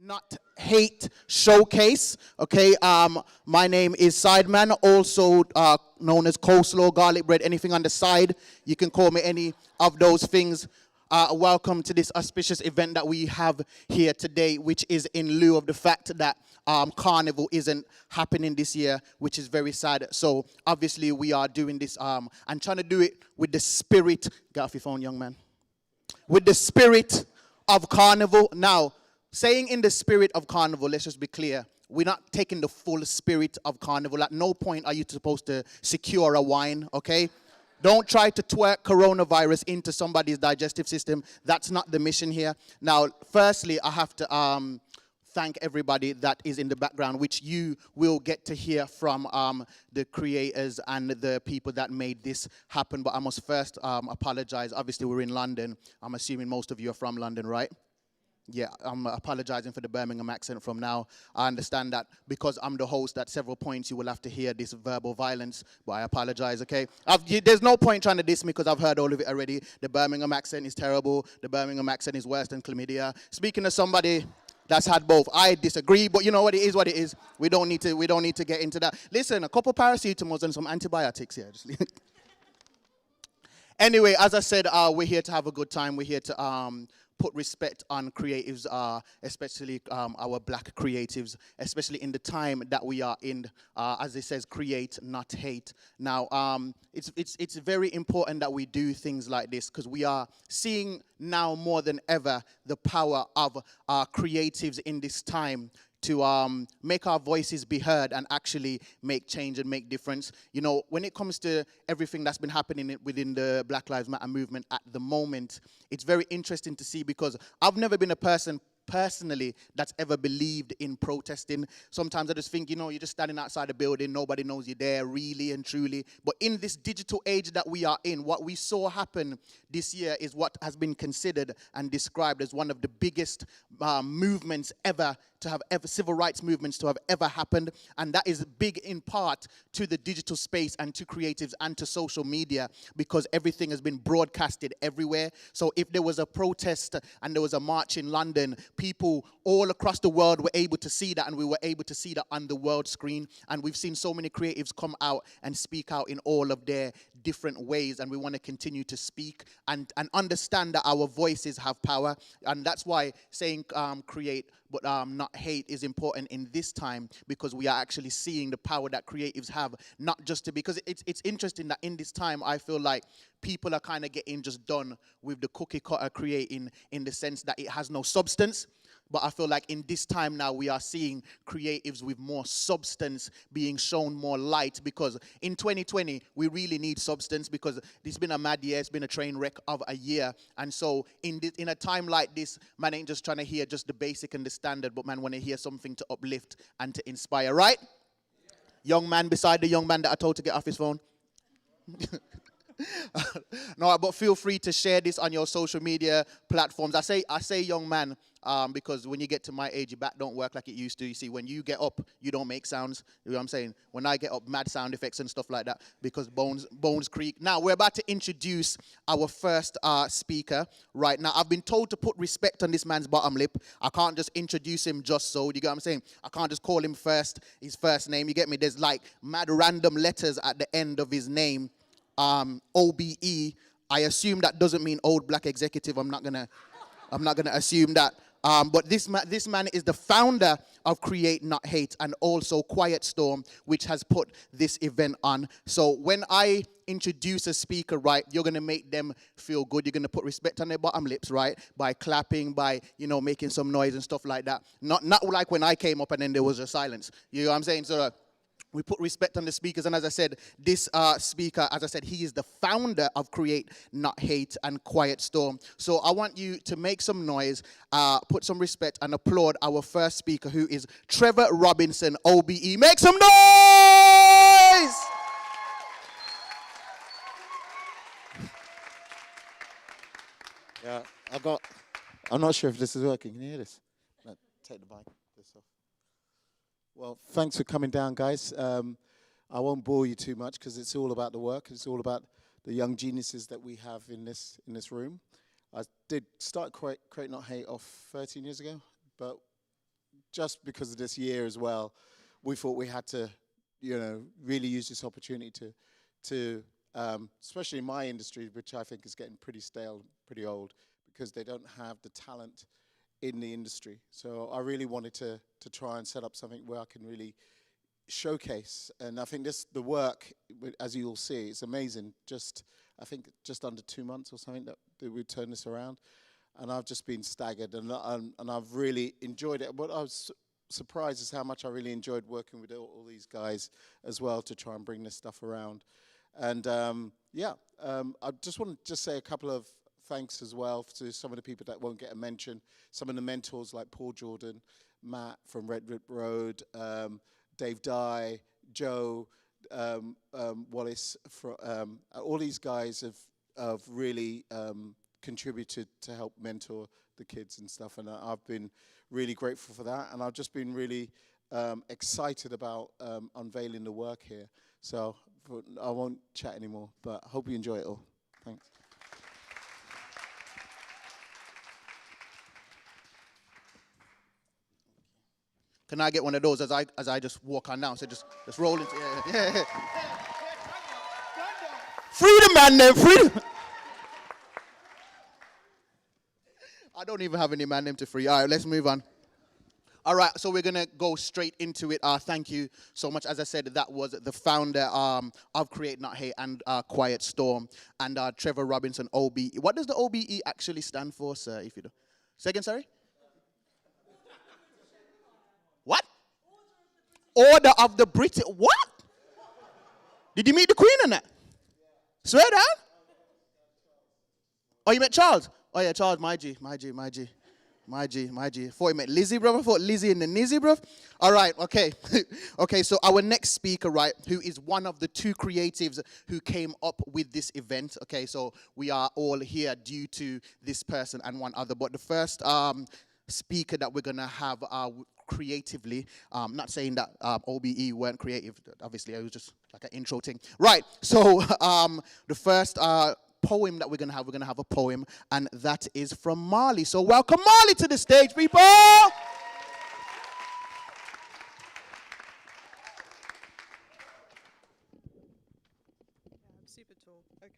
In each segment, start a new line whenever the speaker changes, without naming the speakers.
Not Hate Showcase. Okay, my name is Sideman, also known as coleslaw, garlic bread, anything on the side. You can call me any of those things. Welcome to this auspicious event that we have here today, which is in lieu of the fact that Carnival isn't happening this year, which is very sad. So obviously we are doing this and trying to do it with the spirit. Get off your phone, young man. With the spirit of Carnival. Now, saying in the spirit of Carnival, let's just be clear. We're not taking the full spirit of Carnival. At no point are you supposed to secure a wine, okay? Don't try to twerk coronavirus into somebody's digestive system. That's not the mission here. Now, firstly, I have to thank everybody that is in the background, which you will get to hear from the creators and the people that made this happen. But I must first apologize. Obviously, we're in London. I'm assuming most of you are from London, right? Yeah, I'm apologizing for the Birmingham accent from now. I understand that because I'm the host, at several points you will have to hear this verbal violence, but I apologize, okay? There's no point trying to diss me because I've heard all of it already. The Birmingham accent is terrible. The Birmingham accent is worse than chlamydia. Speaking of somebody that's had both, I disagree, but you know what, it is what it is. We don't need to get into that. Listen, a couple paracetamols and some antibiotics here. Anyway, as I said, we're here to have a good time. We're here to put respect on creatives, especially our black creatives, especially in the time that we are in. As it says, create, not hate. Now, it's very important that we do things like this because we are seeing now more than ever the power of creatives in this time to make our voices be heard and actually make change and make difference. You know, when it comes to everything that's been happening within the Black Lives Matter movement at the moment, it's very interesting to see because I've never been a person personally that's ever believed in protesting. Sometimes I just think, you know, you're just standing outside a building, nobody knows you're there really and truly. But in this digital age that we are in, what we saw happen this year is what has been considered and described as one of the biggest movements ever to have ever, civil rights movements to have ever happened. And that is big in part to the digital space and to creatives and to social media because everything has been broadcasted everywhere. So if there was a protest and there was a march in London, people all across the world were able to see that, and we were able to see that on the world screen. And we've seen so many creatives come out and speak out in all of their different ways, and we want to continue to speak and understand that our voices have power. And that's why saying create but not hate is important in this time, because we are actually seeing the power that creatives have, not just to, because it's interesting that in this time I feel like people are kind of getting just done with the cookie cutter creating in the sense that it has no substance. But I feel like in this time now we are seeing creatives with more substance being shown more light, because in 2020 we really need substance because it's been a mad year, it's been a train wreck of a year. And so in a time like this, man ain't just trying to hear just the basic and the standard, but man want to hear something to uplift and to inspire, right? Young man beside the young man that I told to get off his phone. No, but feel free to share this on your social media platforms. I say young man because when you get to my age, your back don't work like it used to. You see, when you get up, you don't make sounds. You know what I'm saying? When I get up, mad sound effects and stuff like that because bones creak. Now, we're about to introduce our first speaker right now. I've been told to put respect on this man's bottom lip. I can't just introduce him just so. You get what I'm saying? I can't just call him his first name. You get me? There's like mad random letters at the end of his name. OBE. I assume that doesn't mean old black executive. I'm not gonna assume that. But this man is the founder of Create Not Hate and also Quiet Storm, which has put this event on. So when I introduce a speaker, right, you're gonna make them feel good. You're gonna put respect on their bottom lips, right, by clapping, by making some noise and stuff like that. Not like when I came up and then there was a silence. You know what I'm saying? So. We put respect on the speakers, and as I said, this speaker, as I said, he is the founder of Create Not Hate and Quiet Storm. So I want you to make some noise, put some respect, and applaud our first speaker, who is Trevor Robinson, OBE. Make some noise!
Yeah, I'm not sure if this is working. Can you hear this? No, take the mic. This off. Well, thanks for coming down, guys. I won't bore you too much because it's all about the work. It's all about the young geniuses that we have in this room. I did start Create Not Hate off 13 years ago, but just because of this year as well, we thought we had to, really use this opportunity to especially in my industry, which I think is getting pretty stale, pretty old, because they don't have the talent in the industry. So I really wanted to try and set up something where I can really showcase. And I think the work, as you'll see, it's amazing. I think just under 2 months or something that we turned this around. And I've just been staggered, and I've really enjoyed it. What I was surprised is how much I really enjoyed working with all these guys as well to try and bring this stuff around. And I just want to say a couple of thanks as well to some of the people that won't get a mention. Some of the mentors like Paul Jordan, Matt from Red Rip Road, Dave Dye, Joe Wallace. All these guys have really contributed to help mentor the kids and stuff, and I've been really grateful for that, and I've just been really excited about unveiling the work here. So I won't chat anymore, but I hope you enjoy it all. Thanks.
Can I get one of those as I just walk on down? So just roll into yeah. Freedom, man, name freedom. I don't even have any man name to free. All right, let's move on. All right, so we're going to go straight into it. Thank you so much. As I said, that was the founder of Create Not Hate and Quiet Storm, and Trevor Robinson, OBE. What does the OBE actually stand for, sir, if you do? Second, sorry? What? Order of the British. What? Did you meet the Queen in that? Swear down? Oh, you met Charles? Oh, yeah, Charles, my G. Thought you met Lizzie, bro. I thought Lizzie and the Nizzy, bro. All right, okay. Okay, so our next speaker, right, who is one of the two creatives who came up with this event. Okay, so we are all here due to this person and one other. But the first speaker that we're going to have creatively, not saying that OBE weren't creative. Obviously, it was just like an intro thing. Right, so the first poem that we're going to have a poem, and that is from Marley. So welcome Marley to the stage, people! I'm
super tall. Okay.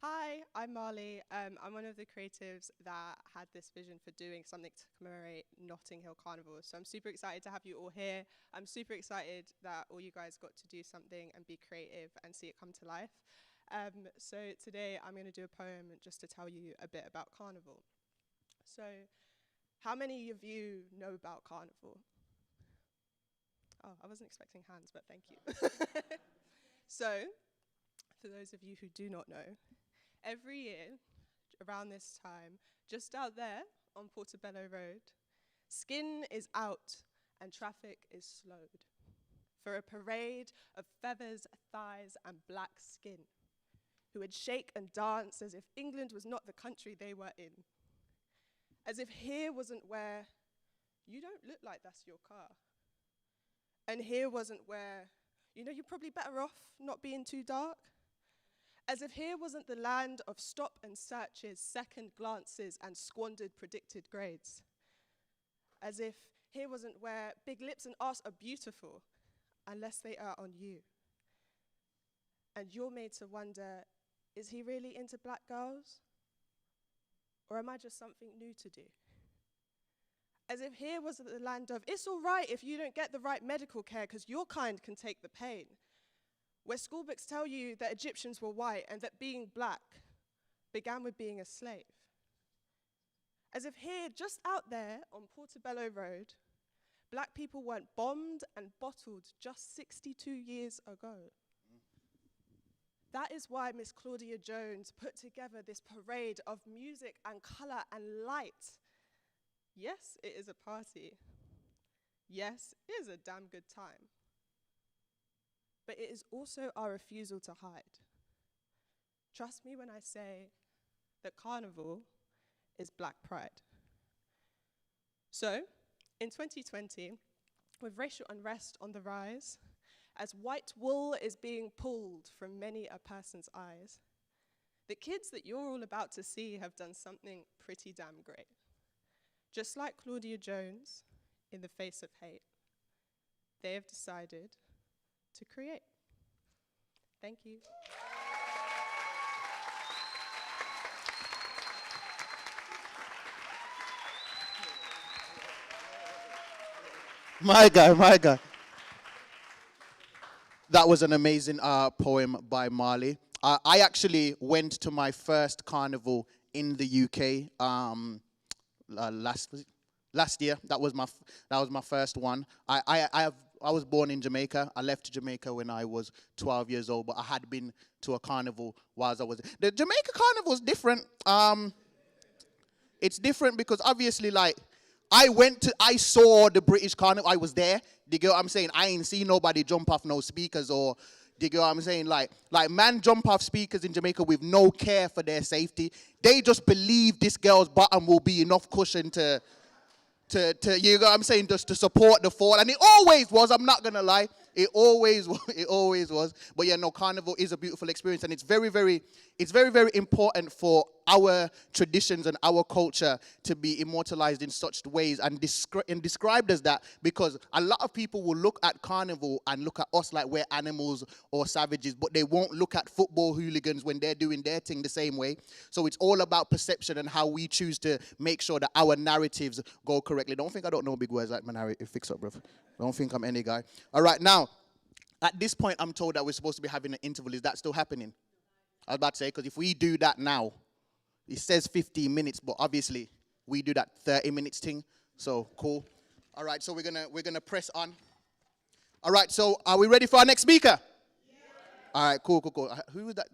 Hi, I'm Marley. I'm one of the creatives that had this vision for doing something to commemorate Notting Hill Carnival. So I'm super excited to have you all here. I'm super excited that all you guys got to do something and be creative and see it come to life. So today I'm going to do a poem just to tell you a bit about Carnival. So how many of you know about Carnival? Oh, I wasn't expecting hands, but thank you. So, for those of you who do not know, every year, around this time, just out there on Portobello Road, skin is out and traffic is slowed for a parade of feathers, thighs, and black skin who would shake and dance as if England was not the country they were in. As if here wasn't where you don't look like that's your car. And here wasn't where, you're probably better off not being too dark. As if here wasn't the land of stop and searches, second glances, and squandered predicted grades. As if here wasn't where big lips and arse are beautiful, unless they are on you. And you're made to wonder, is he really into black girls? Or am I just something new to do? As if here wasn't the land of, it's all right if you don't get the right medical care because your kind can take the pain. Where school books tell you that Egyptians were white and that being black began with being a slave. As if here, just out there on Portobello Road, black people weren't bombed and bottled just 62 years ago. That is why Miss Claudia Jones put together this parade of music and colour and light. Yes, it is a party. Yes, it is a damn good time. But it is also our refusal to hide. Trust me when I say that Carnival is Black Pride. So, in 2020, with racial unrest on the rise, as white wool is being pulled from many a person's eyes, the kids that you're all about to see have done something pretty damn great. Just like Claudia Jones, in the face of hate, they have decided to create. Thank you.
My guy, my guy. That was an amazing poem by Marley. I actually went to my first carnival in the UK last year. That was my first one. I was born in Jamaica. I left Jamaica when I was 12 years old, but I had been to a carnival whilst I was. The Jamaica carnival is different. It's different because obviously, like, I saw the British carnival. I was there. Do you get what I'm saying? I ain't seen nobody jump off no speakers or, do you get what I'm saying? Like man jump off speakers in Jamaica with no care for their safety. They just believe this girl's bottom will be enough cushion to you know what I'm saying, just to support the fall. And it always was, I'm not going to lie. It always was. But yeah, no, carnival is a beautiful experience. And it's very, very important for our traditions and our culture to be immortalized in such ways and described as that, because a lot of people will look at carnival and look at us like we're animals or savages, but they won't look at football hooligans when they're doing their thing the same way. So it's all about perception and how we choose to make sure that our narratives go correctly. Don't think I don't know big words like my narrative. Fix up, bro. Don't think I'm any guy. All right, now, at this point, I'm told that we're supposed to be having an interval. Is that still happening? I was about to say, because if we do that now, it says 15 minutes, but obviously we do that 30 minutes thing. So cool. All right, so we're gonna press on. All right, so are we ready for our next speaker? Yeah. All right, cool. Who was that?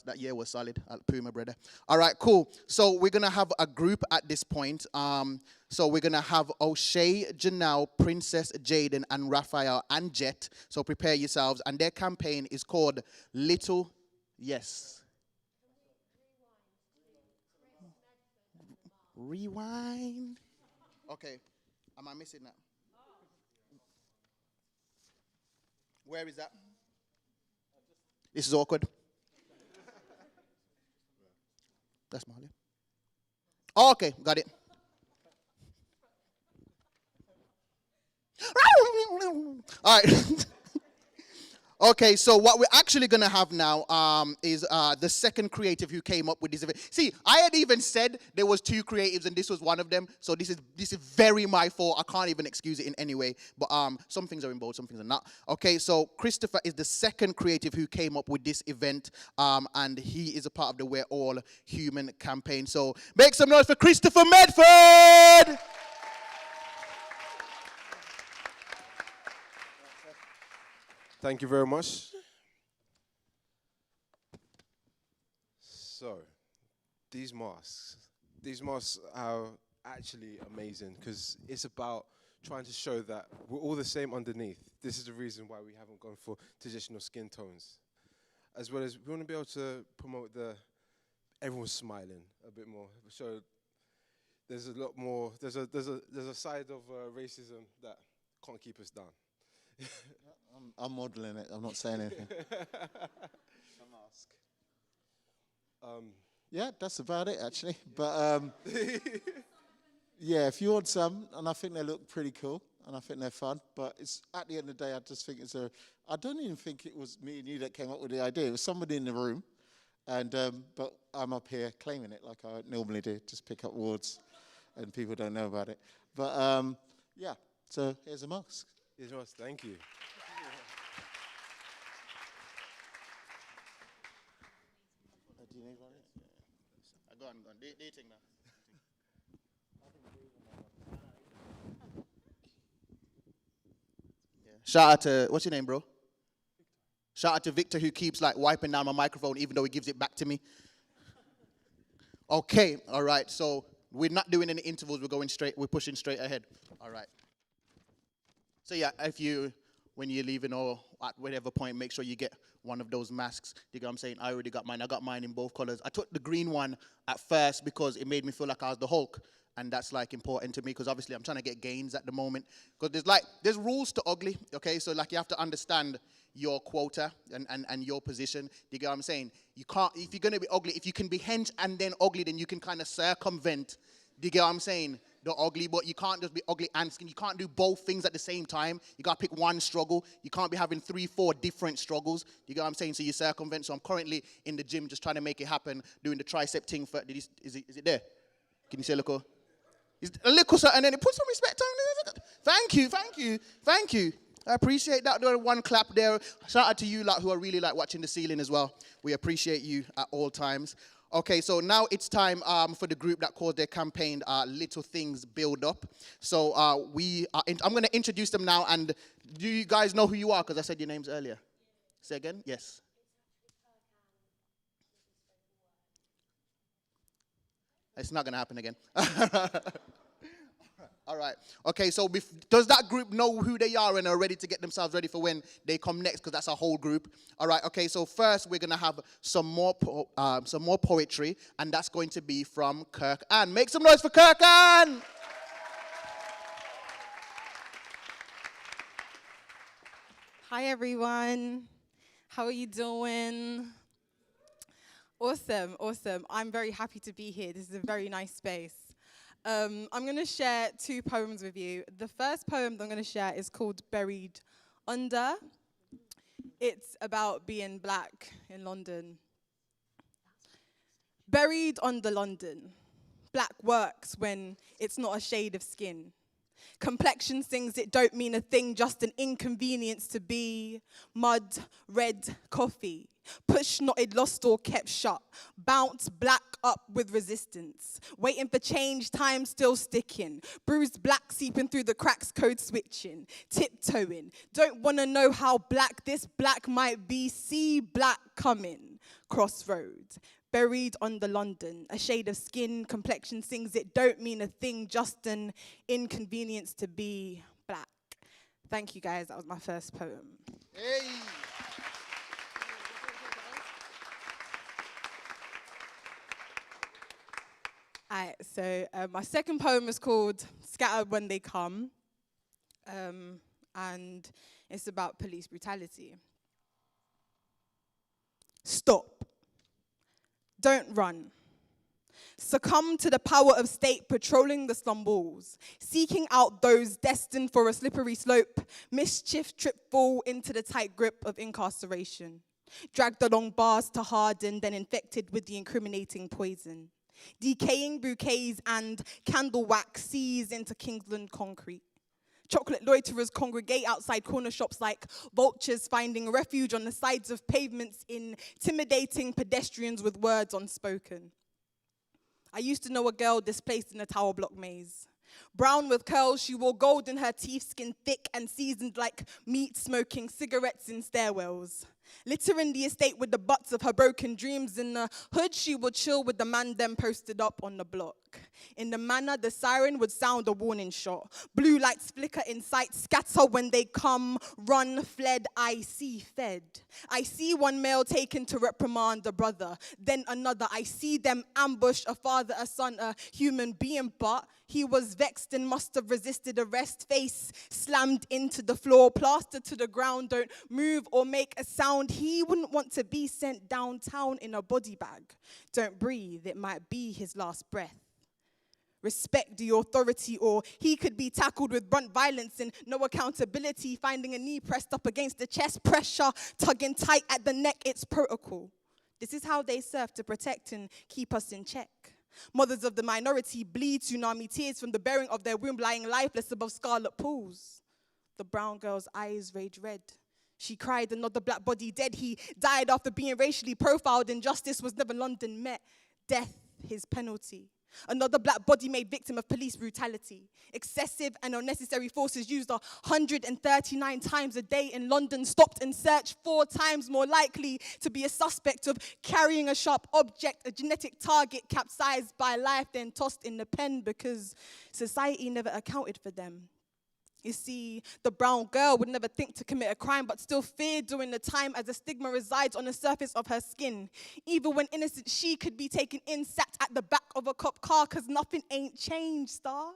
That year was solid. Puma brother. All right, cool. So we're gonna have a group at this point. So we're gonna have O'Shea, Janelle, Princess Jaden, and Raphael and Jet. So prepare yourselves. And their campaign is called Little Yes. Rewind. Okay. Am I missing that? Where is that? This is awkward. That's Marley. Oh, okay, got it. All right. Okay, so what we're actually going to have now is the second creative who came up with this event. See, I had even said there was two creatives and this was one of them. So this is very my fault. I can't even excuse it in any way. But some things are in bold, some things are not. Okay, so Christopher is the second creative who came up with this event. And he is a part of the We're All Human campaign. So make some noise for Christopher Medford!
Thank you very much. So, these masks are actually amazing because it's about trying to show that we're all the same underneath. This is the reason why we haven't gone for traditional skin tones. As well as we want to be able to promote everyone's smiling a bit more. So there's a lot more, there's a side of racism that can't keep us down.
I'm modeling it. I'm not saying anything. Yeah, that's about it, actually. But, yeah, if you want some, and I think they look pretty cool, and I think they're fun, but it's at the end of the day, I just think I don't even think it was me and you that came up with the idea. It was somebody in the room, and but I'm up here claiming it like I normally do, just pick up awards, and people don't know about it. But, yeah, so here's a mask.
Here's yours. Thank you.
Do you need one? Go on. Dating now. Yeah. Shout out to, what's your name, bro? Shout out to Victor, who keeps like wiping down my microphone even though he gives it back to me. Okay, all right. So we're not doing any intervals. We're pushing straight ahead. All right. So yeah, when you're leaving or at whatever point, make sure you get one of those masks. You know what I'm saying? I already got mine. I got mine in both colors. I took the green one at first because it made me feel like I was the Hulk. And that's like important to me because obviously I'm trying to get gains at the moment. Because there's rules to ugly, okay? So like you have to understand your quota and your position. Do you get what I'm saying? You can't, if you're going to be ugly, if you can be hench and then ugly, then you can kind of circumvent. Do you get what I'm saying? The ugly, but you can't just be ugly and skinny. You can't do both things at the same time. You got to pick one struggle. You can't be having 3, 4 different struggles. Do you get what I'm saying? So you circumvent. So I'm currently in the gym just trying to make it happen, doing the tricep thing. Is it there? Can you say a little? A little something, and then it put some respect on it. Thank you. I appreciate that. There, one clap there. Shout out to you lot who are really like watching the ceiling as well. We appreciate you at all times. Okay, so now it's time for the group that called their campaign Little Things Build Up. So I'm going to introduce them now, and do you guys know who you are? Because I said your names earlier. Say again? Yes. It's not going to happen again. All right. Okay, so does that group know who they are and are ready to get themselves ready for when they come next? Because that's a whole group. All right. Okay, so first we're going to have some more poetry, and that's going to be from Kirk Ann. Make some noise for Kirk Ann!
Hi, everyone. How are you doing? Awesome. I'm very happy to be here. This is a very nice space. I'm going to share 2 poems with you. The first poem that I'm going to share is called Buried Under. It's about being black in London. Buried under London. Black works when it's not a shade of skin. Complexion sings it don't mean a thing, just an inconvenience to be. Mud, red coffee. Push knotted, lost or kept shut. Bounce black up with resistance. Waiting for change, time still sticking. Bruised black seeping through the cracks, code switching. Tiptoeing. Don't want to know how black this black might be. See black coming. Crossroads. Buried under London. A shade of skin, complexion sings it don't mean a thing, just an inconvenience to be black. Thank you guys, that was my first poem.
Hey!
Alright, so my second poem is called Scattered When They Come, and it's about police brutality. Stop. Don't run. Succumb to the power of state patrolling the slum walls, seeking out those destined for a slippery slope, mischief trip fall into the tight grip of incarceration, dragged along bars to harden, then infected with the incriminating poison. Decaying bouquets and candle wax seize into Kingsland concrete. Chocolate loiterers congregate outside corner shops like vultures finding refuge on the sides of pavements, intimidating pedestrians with words unspoken. I used to know a girl displaced in a tower block maze. Brown with curls, she wore gold in her teeth, skin thick and seasoned like meat, smoking cigarettes in stairwells. Littering the estate with the butts of her broken dreams. In the hood, she would chill with the man them posted up on the block. In the manner, the siren would sound a warning shot. Blue lights flicker in sight, scatter when they come. Run, fled, I see, fed. I see one male taken to reprimand a brother. Then another, I see them ambush a father, a son, a human being. But he was vexed and must have resisted arrest. Face slammed into the floor, plastered to the ground. Don't move or make a sound. He wouldn't want to be sent downtown in a body bag. Don't breathe, it might be his last breath. Respect the authority, or he could be tackled with blunt violence and no accountability. Finding a knee pressed up against the chest, pressure tugging tight at the neck, it's protocol. This is how they serve to protect and keep us in check. Mothers of the minority bleed tsunami tears from the bearing of their womb, lying lifeless above scarlet pools. The brown girl's eyes rage red. She cried, another black body dead. He died after being racially profiled. Injustice was never London met. Death, his penalty. Another black body made victim of police brutality. Excessive and unnecessary forces used 139 times a day in London. Stopped and searched 4 times more likely to be a suspect of carrying a sharp object, a genetic target, capsized by life, then tossed in the pen because society never accounted for them. You see, the brown girl would never think to commit a crime, but still feared doing the time as the stigma resides on the surface of her skin. Even when innocent, she could be taken in, sat at the back of a cop car, because nothing ain't changed, star.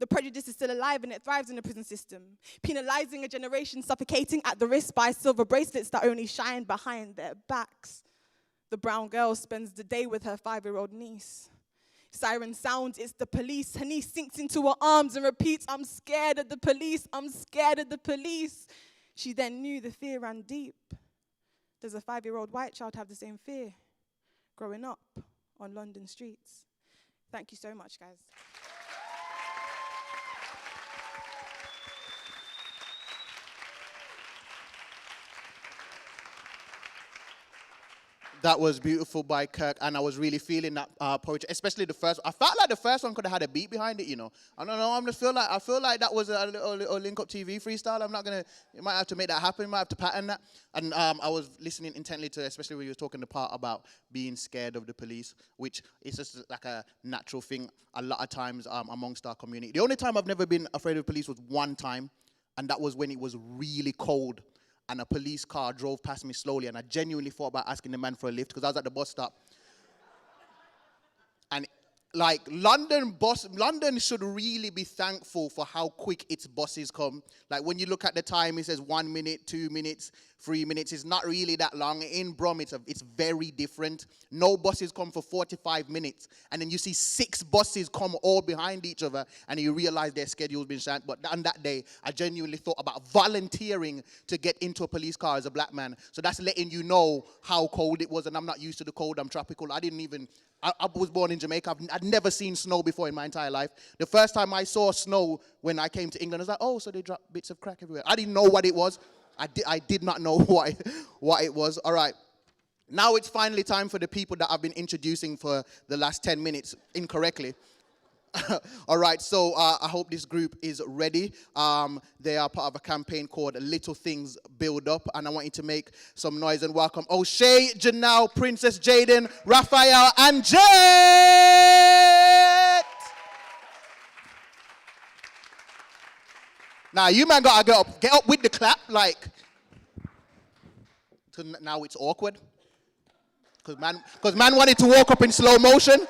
The prejudice is still alive and it thrives in the prison system, penalizing a generation suffocating at the wrist by silver bracelets that only shine behind their backs. The brown girl spends the day with her 5-year-old niece. Siren sounds, it's the police. Her niece sinks into her arms and repeats, I'm scared of the police, I'm scared of the police. She then knew the fear ran deep. Does a 5-year-old white child have the same fear growing up on London streets? Thank you so much, guys.
That was beautiful by Kirk, and I was really feeling that poetry, especially the first. I felt like the first one could have had a beat behind it, you know. I don't know. I feel like that was a little Link Up TV freestyle. I'm not gonna. You might have to make that happen. You might have to pattern that. And I was listening intently to, especially when you were talking the part about being scared of the police, which is just like a natural thing a lot of times amongst our community. The only time I've never been afraid of the police was one time, and that was when it was really cold. And a police car drove past me slowly, and I genuinely thought about asking the man for a lift because I was at the bus stop. And like London should really be thankful for how quick its buses come. Like when you look at the time, it says 1 minute, 2 minutes, 3 minutes. It's not really that long. In Brum, it's very different. No buses come for 45 minutes. And then you see 6 buses come all behind each other, and you realize their schedule's been shot. But on that day, I genuinely thought about volunteering to get into a police car as a black man. So that's letting you know how cold it was, and I'm not used to the cold. I'm tropical. I was born in Jamaica. I'd never seen snow before in my entire life. The first time I saw snow when I came to England, I was like, oh, so they drop bits of crack everywhere. I didn't know what it was. I did not know what it was. All right. Now it's finally time for the people that I've been introducing for the last 10 minutes incorrectly. All right, so I hope this group is ready. They are part of a campaign called Little Things Build Up, and I want you to make some noise and welcome O'Shea, Janelle, Princess Jaden, Raphael, and Jet! Now, you man gotta get up with the clap, like, now it's awkward. Because man wanted to walk up in slow motion.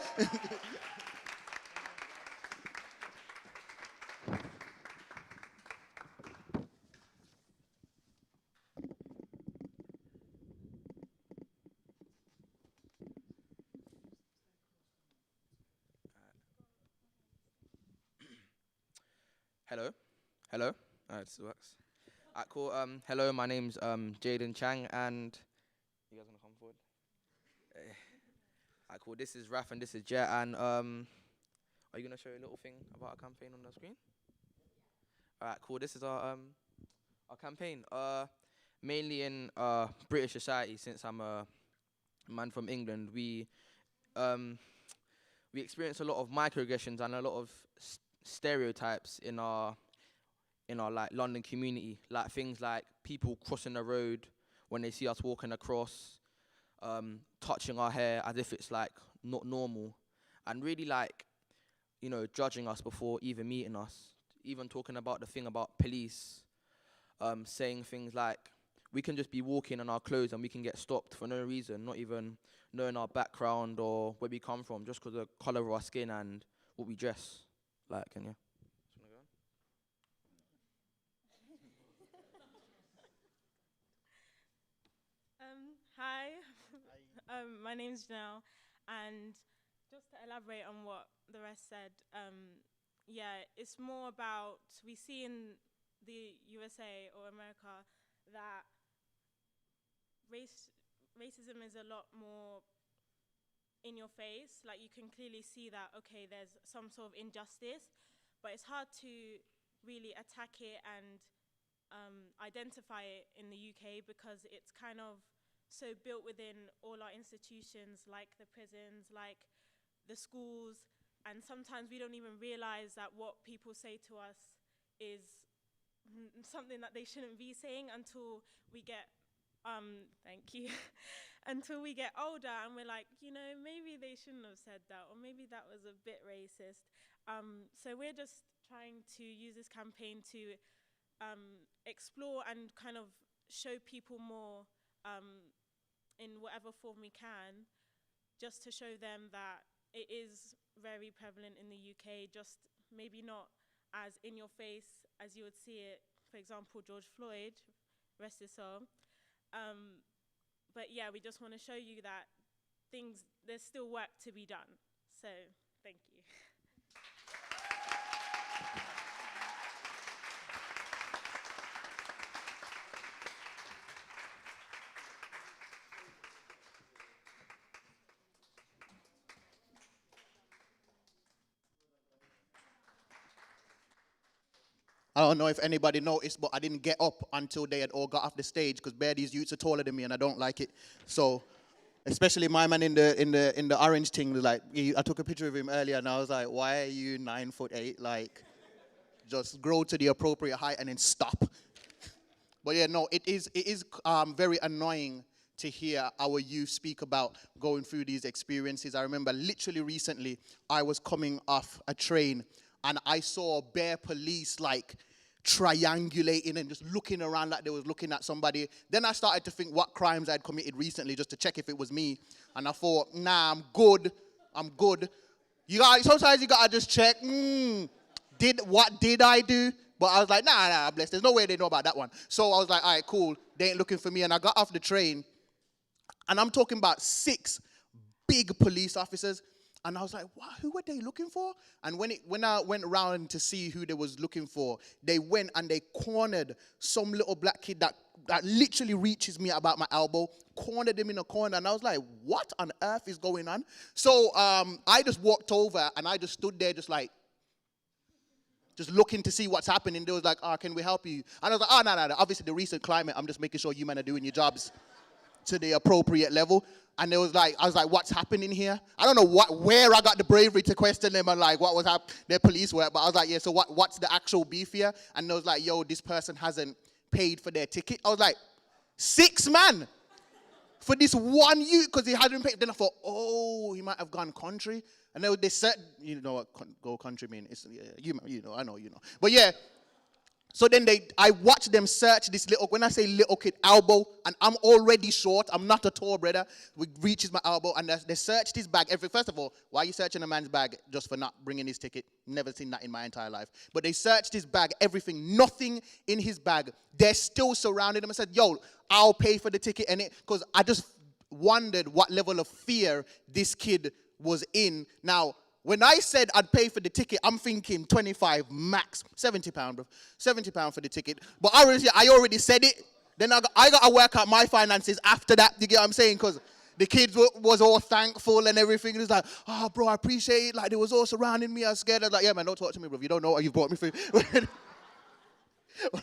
Hello. Alright, this works. Alright, cool. Hello, my name's Jaden Chang, and you guys wanna come forward? Alright, cool. This is Raf and this is Jet, and are you gonna show a little thing about our campaign on the screen? Alright, cool. This is our campaign. Mainly in British society, since I'm a man from England, we experience a lot of microaggressions and a lot of stereotypes in our like London community, like things like people crossing the road when they see us walking across, touching our hair as if it's like not normal, and really like, you know, judging us before even meeting us, even talking about the thing about police, saying things like we can just be walking in our clothes and we can get stopped for no reason, not even knowing our background or where we come from, just because of the colour of our skin and what we dress like. Can you?
Hi, my name's Janelle, and just to elaborate on what the rest said, yeah, it's more about, we see in the USA or America that racism is a lot more in your face. Like, you can clearly see that, okay, there's some sort of injustice, but it's hard to really attack it and identify it in the UK because it's kind of so built within all our institutions, like the prisons, like the schools, and sometimes we don't even realize that what people say to us is something that they shouldn't be saying until we get, thank you, until we get older and we're like, you know, maybe they shouldn't have said that, or maybe that was a bit racist. So we're just trying to use this campaign to explore and kind of show people more in whatever form we can, just to show them that it is very prevalent in the UK, just maybe not as in your face as you would see it, for example, George Floyd, rest his soul. But yeah, we just want to show you that there's still work to be done. So, thank you.
I don't know if anybody noticed, but I didn't get up until they had all got off the stage because these youths are taller than me and I don't like it. So, especially my man in the orange thing, like I took a picture of him earlier and I was like, why are you 9'8"? Like, just grow to the appropriate height and then stop. But yeah, no, it is very annoying to hear our youth speak about going through these experiences. I remember literally recently I was coming off a train and I saw bare police like triangulating and just looking around like they was looking at somebody. Then I started to think what crimes I'd committed recently just to check if it was me. And I thought, nah, I'm good. Sometimes you gotta just check, what did I do? But I was like, nah, bless. There's no way they know about that one. So I was like, all right, cool. They ain't looking for me. And I got off the train and I'm talking about 6 big police officers. And I was like, what? Who were they looking for? And when I went around to see who they was looking for, they went and they cornered some little black kid that literally reaches me about my elbow, cornered him in a corner. And I was like, what on earth is going on? So I just walked over and I just stood there just looking to see what's happening. They was like, can we help you? And I was like, no. Obviously, the recent climate, I'm just making sure you men are doing your jobs to the appropriate level. And I was like, what's happening here? I don't know where I got the bravery to question them and like what was their police work. But I was like, yeah, so what's the actual beef here? And they was like, yo, this person hasn't paid for their ticket. I was like, 6 man for this one youth because he hadn't paid. Then I thought, oh, he might have gone country. And they said, you know what go country mean? It's, you know, I know, you know. But yeah. So then I watched them search this when I say little kid, elbow, and I'm already short. I'm not a tall brother. It reaches my elbow, and they searched his bag. First of all, why are you searching a man's bag just for not bringing his ticket? Never seen that in my entire life. But they searched his bag, everything, nothing in his bag. They're still surrounding him and said, yo, I'll pay for the ticket. And because I just wondered what level of fear this kid was in. Now, when I said I'd pay for the ticket, I'm thinking 25 max, £70, bro. £70 for the ticket. But I already said it. Then I got to work out my finances after that. You get what I'm saying? Because the kids was all thankful and everything. It was like, oh, bro, I appreciate it. Like, they was all surrounding me. I was scared. I was like, yeah, man, don't talk to me, bro. You don't know what you've brought me through.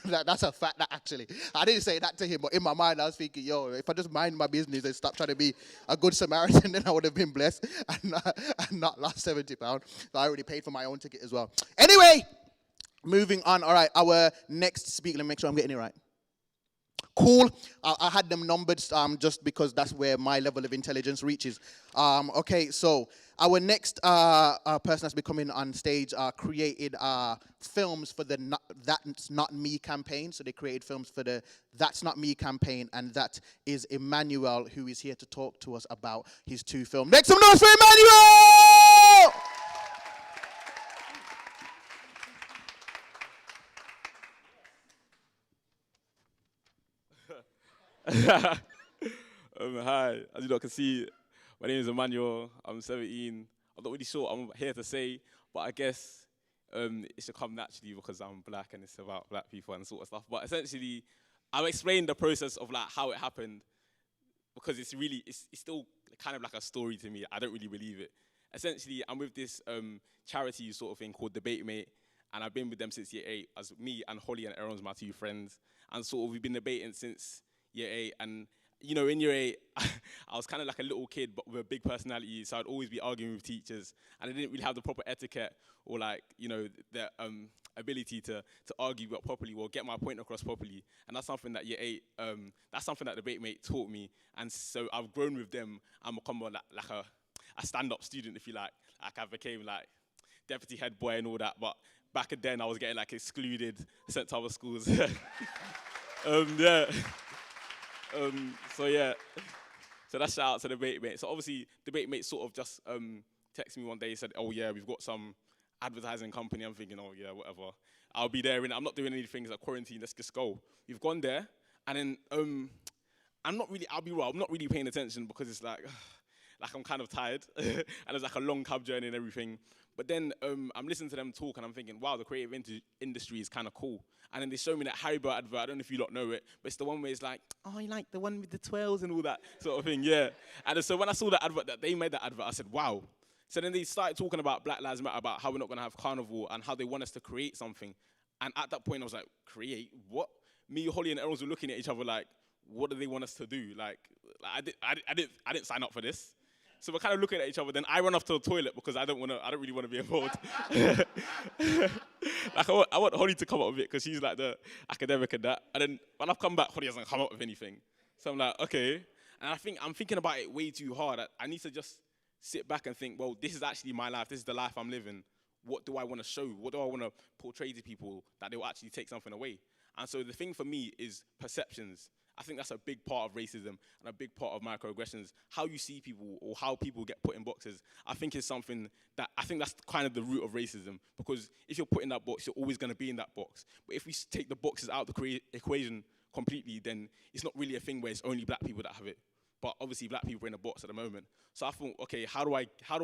That's a fact, that actually. I didn't say that to him, but in my mind, I was thinking, yo, if I just mind my business and stop trying to be a good Samaritan, then I would have been blessed and not lost £70. So I already paid for my own ticket as well. Anyway, moving on. All right, our next speaker, let me make sure I'm getting it right. Cool. I had them numbered just because that's where my level of intelligence reaches. Okay, so our next person that's been coming on stage created films for the That's Not Me campaign. So they created films for the That's Not Me campaign, and that is Emmanuel, who is here to talk to us about his 2 films. Make some noise for Emmanuel!
Hi, as you lot can see, my name is Emmanuel. I'm 17. I'm not really sure what I'm here to say, but I guess it should come naturally because I'm black and it's about black people and sort of stuff. But essentially, I'll explain the process of like how it happened because it's still kind of like a story to me. I don't really believe it. Essentially, I'm with this charity sort of thing called Debate Mate, and I've been with them since year 8. As me and Holly and Aaron's my 2 friends, and sort of we've been debating since year 8. And you know, in year 8, I was kind of like a little kid, but with a big personality, so I'd always be arguing with teachers, and I didn't really have the proper etiquette or like, you know, the ability to argue properly or get my point across properly. And that's something that year 8, that's something that Debate Mate taught me. And so I've grown with them. I'm become like a stand-up student, if you like. Like I became like deputy head boy and all that, but back then I was getting like excluded, sent to other schools. Yeah. So yeah, so that's shout out to Debate Mate. So obviously Debate Mate sort of just texted me one day, said, oh yeah, we've got some advertising company. I'm thinking, oh yeah, whatever. I'll be there, and I'm not doing anything. It's like quarantine. Let's just go. We've gone there, and then I'm not really. I'll be real. I'm not really paying attention because it's like I'm kind of tired, and it's like a long cab journey and everything. But then I'm listening to them talk, and I'm thinking, wow, the creative industry is kind of cool. And then they show me that Haribo advert. I don't know if you lot know it, but it's the one where it's like, oh, you like the one with the twirls and all that sort of thing, yeah. And so when I saw that advert, that they made that advert, I said, wow. So then they started talking about Black Lives Matter, about how we're not going to have carnival and how they want us to create something. And at that point, I was like, create what? Me, Holly, and Errol's were looking at each other like, what do they want us to do? Like I didn't sign up for this. So we're kind of looking at each other. Then I run off to the toilet because I don't really want to be involved. Like I want Holly to come up with it because she's like the academic and that. And then when I've come back, Holly hasn't come up with anything. So I'm like, okay. And I'm thinking about it way too hard. I need to just sit back and think, well, this is actually my life. This is the life I'm living. What do I want to show? What do I want to portray to people that they will actually take something away? And so the thing for me is perceptions. I think that's a big part of racism and a big part of microaggressions. How you see people or how people get put in boxes, I think is something that, I think that's kind of the root of racism. Because if you're put in that box, you're always going to be in that box. But if we take the boxes out of the equation completely, then it's not really a thing where it's only black people that have it. But obviously black people are in a box at the moment. So I thought, okay, how do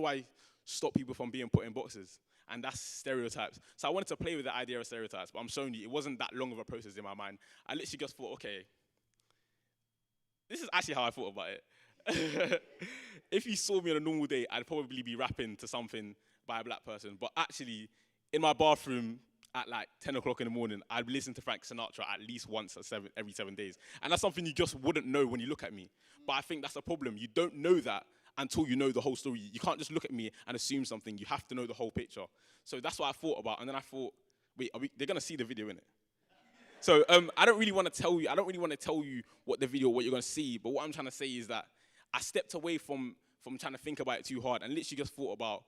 I stop people from being put in boxes? And that's stereotypes. So I wanted to play with the idea of stereotypes, but I'm showing you, it wasn't that long of a process in my mind. I literally just thought, okay, this is actually how I thought about it. If you saw me on a normal day, I'd probably be rapping to something by a black person. But actually, in my bathroom at like 10 o'clock in the morning, I'd listen to Frank Sinatra at least once every 7 days. And that's something you just wouldn't know when you look at me. But I think that's a problem. You don't know that until you know the whole story. You can't just look at me and assume something. You have to know the whole picture. So that's what I thought about. And then I thought, wait, they're going to see the video, innit? So I don't really want to tell you what the video, what you're going to see. But what I'm trying to say is that I stepped away from trying to think about it too hard and literally just thought about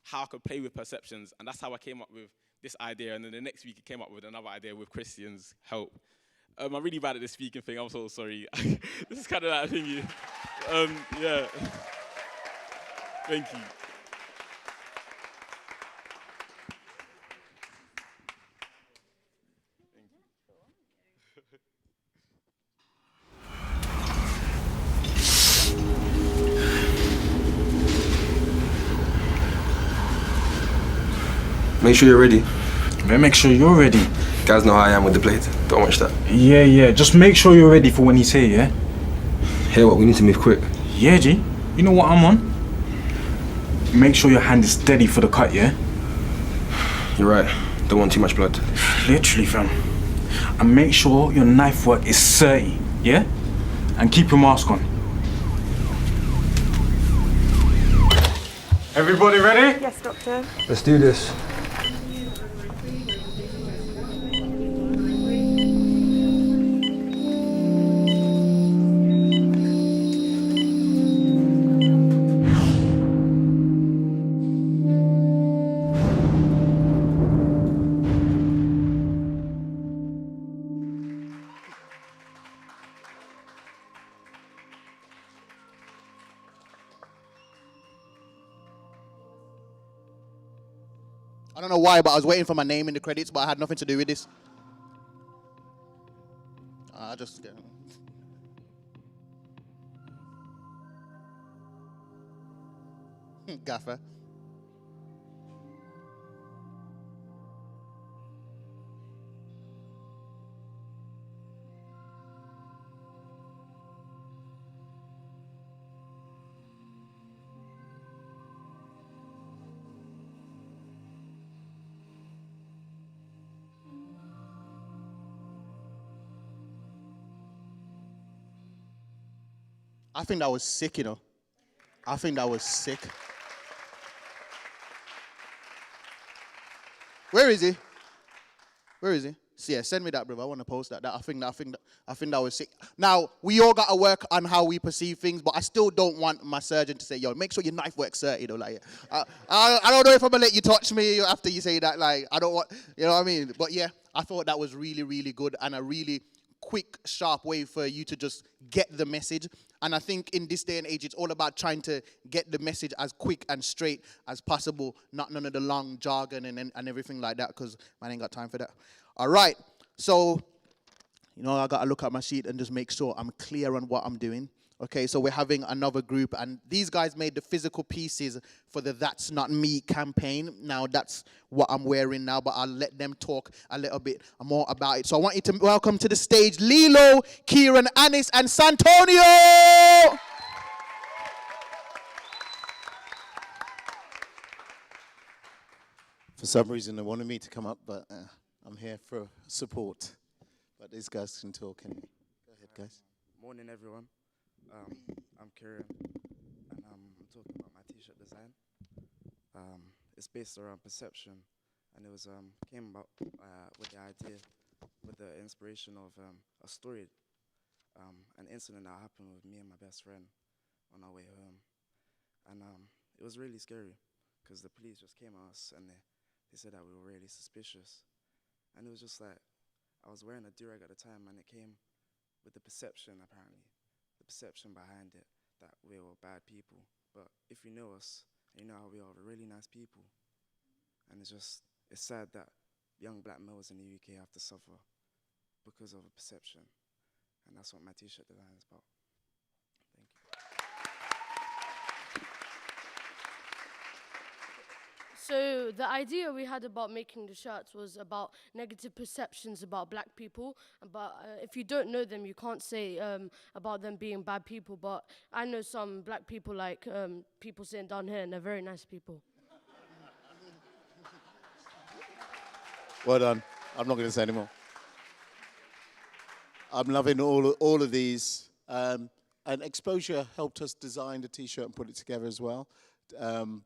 how I could play with perceptions. And that's how I came up with this idea. And then the next week, I came up with another idea with Christian's help. I'm really bad at this speaking thing. I'm so sorry. This is kind of that thingy. Yeah. Thank you.
Make sure you're ready.
Man, make sure you're ready.
Guys know how I am with the blade. Don't watch that.
Yeah. Just make sure you're ready for when he's here, yeah?
Hear what? We need to move quick.
Yeah, G. You know what I'm on? Make sure your hand is steady for the cut, yeah?
You're right. Don't want too much blood.
Literally, fam. And make sure your knife work is 30, yeah? And keep your mask on. Everybody ready?
Yes, doctor.
Let's do this.
I don't know why, but I was waiting for my name in the credits, but I had nothing to do with this. I just... Gaffer. I think that was sick, you know. I think that was sick. Where is he? Where is he? Yeah, send me that, bro. I want to post that. I think that was sick. Now, we all got to work on how we perceive things, but I still don't want my surgeon to say, yo, make sure your knife works 30, you know, like, I don't know if I'm going to let you touch me after you say that, like, I don't want, you know what I mean? But yeah, I thought that was really, really good, and a really quick, sharp way for you to just get the message. And I think in this day and age, it's all about trying to get the message as quick and straight as possible, not none of the long jargon and everything like that, because man ain't got time for that. All right, so, you know, I got to look at my sheet and just make sure I'm clear on what I'm doing. Okay, so we're having another group, and these guys made the physical pieces for the That's Not Me campaign. Now, that's what I'm wearing now, but I'll let them talk a little bit more about it. So I want you to welcome to the stage Lilo, Kieran, Anis, and Santonio!
For some reason, they wanted me to come up, but I'm here for support. But these guys can talk anyway. Go ahead, guys.
Morning, everyone. I'm Kieran, and I'm talking about my t-shirt design. It's based around perception, and it was came about with the idea, with the inspiration of a story, an incident that happened with me and my best friend on our way home, and it was really scary because the police just came at us and they said that we were really suspicious, and it was just like I was wearing a do-rag at the time, and it came with the perception apparently. The perception behind it, that we were bad people. But if you know us, you know how we are, we're really nice people. And it's sad that young black males in the UK have to suffer because of a perception. And that's what my t-shirt design is about. Thank you.
So the idea we had about making the shirts was about negative perceptions about black people. But if you don't know them, you can't say about them being bad people. But I know some black people, like people sitting down here, and they're very nice people.
Well done. I'm not going to say anymore. I'm loving all of these. And Exposure helped us design the T-shirt and put it together as well.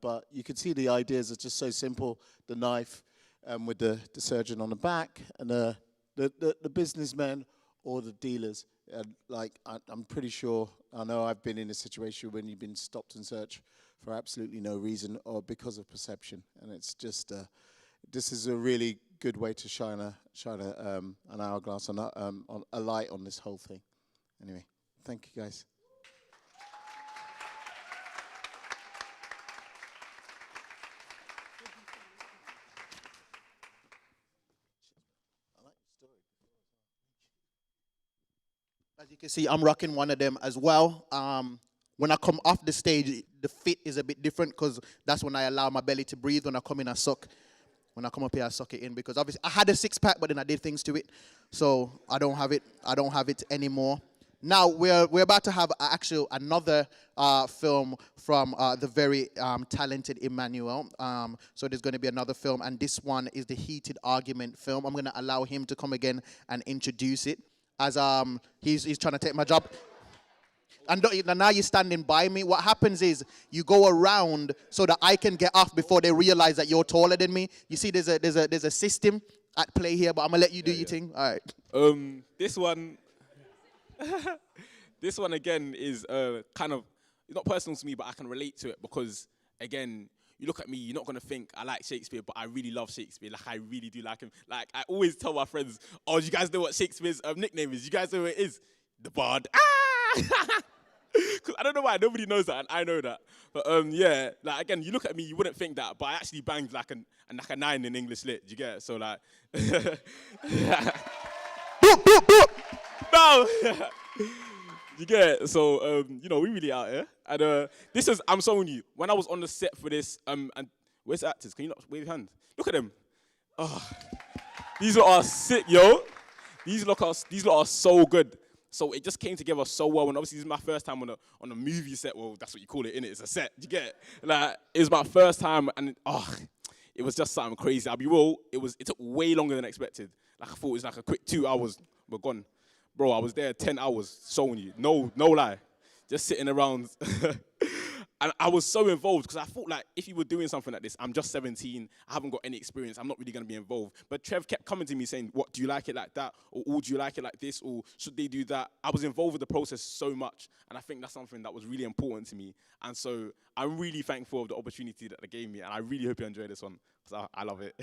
But you can see the ideas are just so simple. The knife with the surgeon on the back, and the businessmen or the dealers. I'm pretty sure, I know I've been in a situation when you've been stopped and searched for absolutely no reason or because of perception. And it's just, this is a really good way to shine an hourglass on a light on this whole thing. Anyway, thank you guys.
As you can see, I'm rocking one of them as well. When I come off the stage, the fit is a bit different because that's when I allow my belly to breathe. When I come in, I suck. When I come up here, I suck it in because obviously I had a six-pack, but then I did things to it. So I don't have it. I don't have it anymore. Now we're about to have another film from the very talented Emmanuel. So there's going to be another film, and this one is the Heated Argument film. I'm going to allow him to come again and introduce it, as he's trying to take my job. And now you're standing by me. What happens is you go around so that I can get off before they realize that you're taller than me. You see, there's a system at play here, but I'm gonna let you do your thing. All right.
This one, this one again is kind of, it's not personal to me, but I can relate to it because again, you look at me, you're not gonna think I like Shakespeare, but I really love Shakespeare. Like I really do like him. Like I always tell my friends, "Oh, you guys know what Shakespeare's nickname is? You guys know what it is? The Bard." Ah! Cause I don't know why nobody knows that, and I know that. But yeah, like again, you look at me, you wouldn't think that, but I actually banged like a 9 in English lit. Do you get it? So like, no. You get it? So, you know, we really out here. And this is, I'm showing you, when I was on the set for this, and where's the actors? Can you not wave your hand? Look at them. Oh, these lot are sick, yo. These lot are so good. So it just came together so well. And obviously, this is my first time on a movie set. Well, that's what you call it, innit? It's a set. Do you get it? Like, it was my first time, and it was just something crazy. I'll be real, it took way longer than expected. Like, I thought it was like a quick 2 hours, we're gone. Bro, I was there 10 hours showing you. No lie. Just sitting around. And I was so involved because I thought, like, if you were doing something like this, I'm just 17, I haven't got any experience, I'm not really going to be involved. But Trev kept coming to me saying, what, do you like it like that? Or do you like it like this? Or should they do that? I was involved with the process so much, and I think that's something that was really important to me. And so I'm really thankful for the opportunity that they gave me, and I really hope you enjoy this one, because I love it.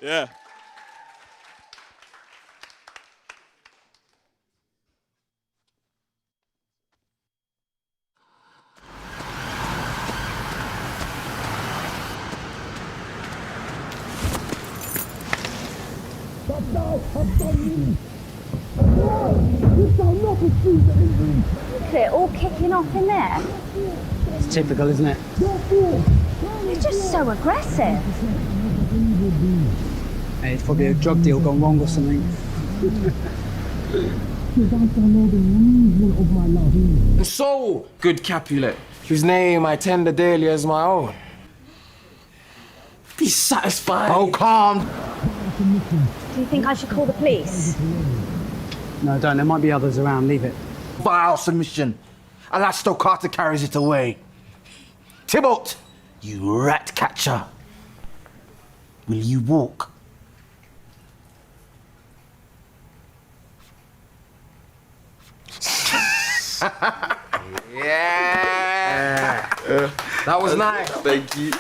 Yeah.
Look at it all kicking off in there.
It's typical, isn't it?
You're just so aggressive.
Hey, it's probably a drug deal gone wrong or something.
And so, good Capulet, whose name I tender daily as my own. Be satisfied.
Oh, calm.
Do you think I should call the police?
No, don't. There might be others around. Leave it.
Vile submission. And that Stoccato carries it away. Tybalt, you rat catcher. Will you walk?
Yeah. That was nice.
Thank you.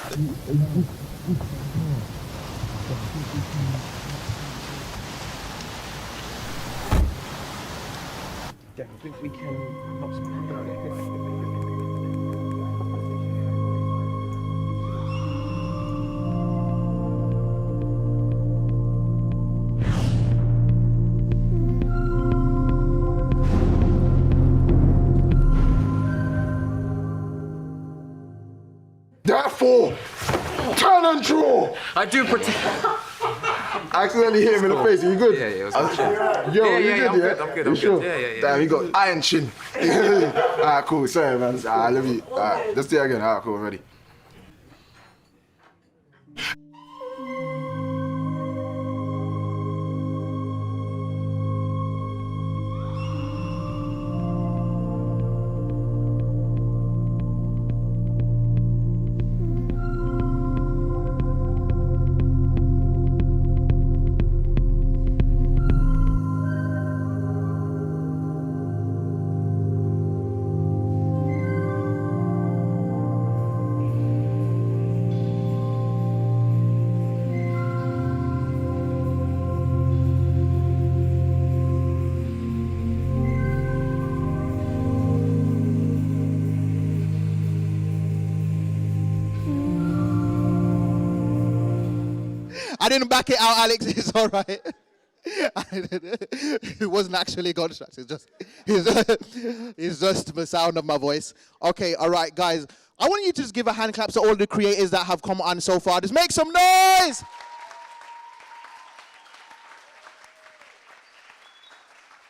Jack, I think we can possibly
Therefore, turn and draw.
I do protect.
I accidentally hit him in the face. Are you good?
Yeah, it was good.
Yo,
Yeah,
you
yeah,
good,
I'm
yeah?
good, I'm good,
You
I'm
sure?
good. Yeah.
Damn, he got iron chin. Alright, cool. Sorry, man. I love you. Alright, let's do it again. Alright, cool. Ready?
I didn't back it out, Alex. It's all right. It wasn't actually gunshots. It's just the sound of my voice. Okay, all right, guys. I want you to just give a hand clap to all the creators that have come on so far. Just make some noise.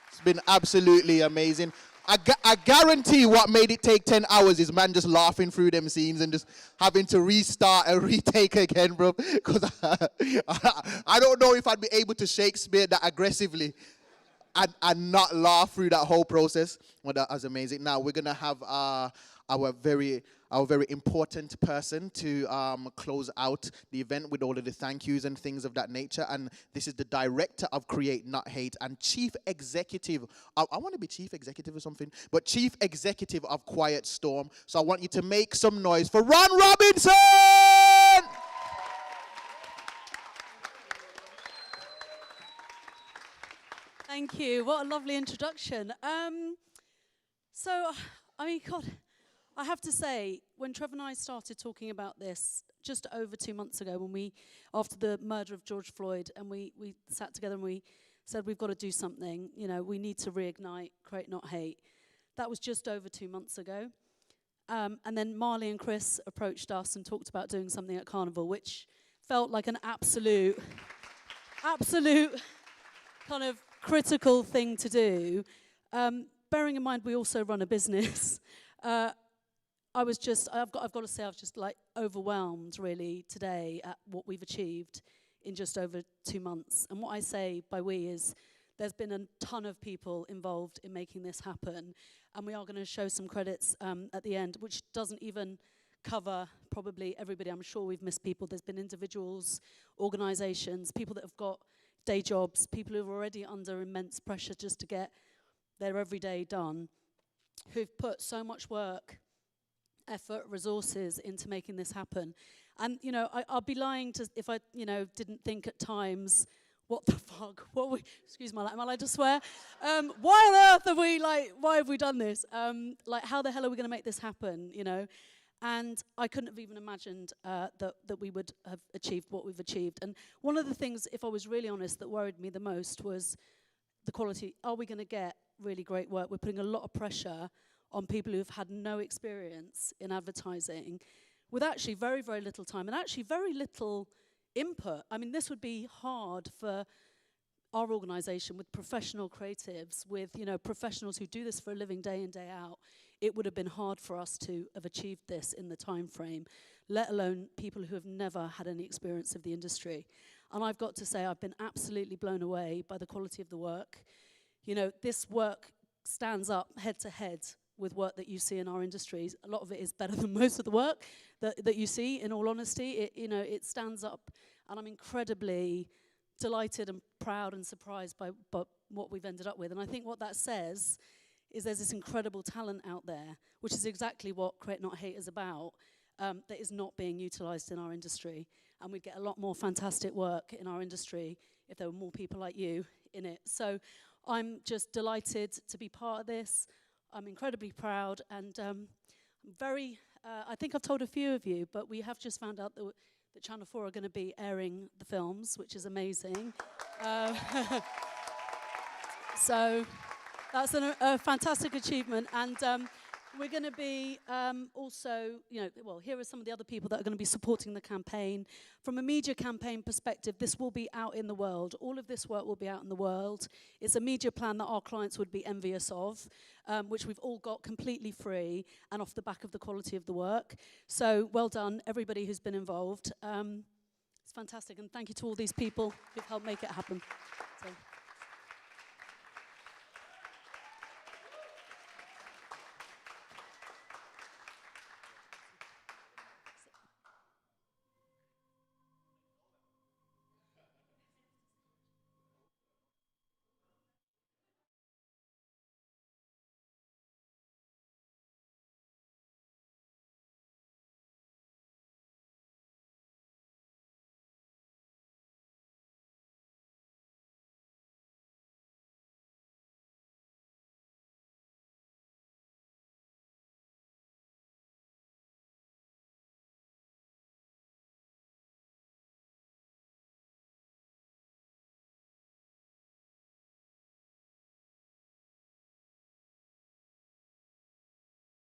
It's been absolutely amazing. I guarantee what made it take 10 hours is man just laughing through them scenes and just having to restart and retake again, bro. Because I don't know if I'd be able to Shakespeare that aggressively and not laugh through that whole process. Well, that was amazing. Now we're going to have our very important person to close out the event with all of the thank yous and things of that nature. And this is the director of Create Not Hate and chief executive. I want to be chief executive or something, but chief executive of Quiet Storm. So I want you to make some noise for Ron Robinson!
Thank you. What a lovely introduction. So, I mean, God, I have to say, when Trevor and I started talking about this just over 2 months ago, when we, after the murder of George Floyd, and we sat together and we said, we've got to do something, you know, we need to reignite Create Not Hate. That was just over 2 months ago. And then Marley and Chris approached us and talked about doing something at Carnival, which felt like an absolute kind of critical thing to do. Bearing in mind we also run a business, I've got to say I was just like overwhelmed really today at what we've achieved in just over 2 months. And what I say by we is there's been a ton of people involved in making this happen, and we are going to show some credits at the end, which doesn't even cover probably everybody. I'm sure we've missed people. There's been individuals, organisations, people that have got day jobs, people who are already under immense pressure just to get their everyday done, who've put so much work, effort, resources into making this happen. And, you know, I'll be lying if I, you know, didn't think at times, what the fuck? Excuse my language, am I allowed to swear? Why on earth have we, why have we done this? How the hell are we going to make this happen, you know? And I couldn't have even imagined that we would have achieved what we've achieved. And one of the things, if I was really honest, that worried me the most was the quality. Are we going to get really great work? We're putting a lot of pressure on people who've had no experience in advertising with actually very, very little time and actually very little input. I mean, this would be hard for our organisation with professional creatives, with professionals who do this for a living day in, day out. It would have been hard for us to have achieved this in the time frame, let alone people who have never had any experience of the industry. And I've got to say, I've been absolutely blown away by the quality of the work. This work stands up head to head with work that you see in our industries. A lot of it is better than most of the work that you see, in all honesty. It stands up, and I'm incredibly delighted and proud and surprised by what we've ended up with. And I think what that says is there's this incredible talent out there, which is exactly what Create Not Hate is about, that is not being utilised in our industry. And we'd get a lot more fantastic work in our industry if there were more people like you in it. So I'm just delighted to be part of this. I'm incredibly proud, and I'm very, I think I've told a few of you, but we have just found out that Channel 4 are going to be airing the films, which is amazing. So that's a fantastic achievement, and we're going to be also, here are some of the other people that are going to be supporting the campaign. From a media campaign perspective, this will be out in the world. All of this work will be out in the world. It's a media plan that our clients would be envious of, which we've all got completely free and off the back of the quality of the work. So well done, everybody who's been involved. It's fantastic, and thank you to all these people who've helped make it happen. So.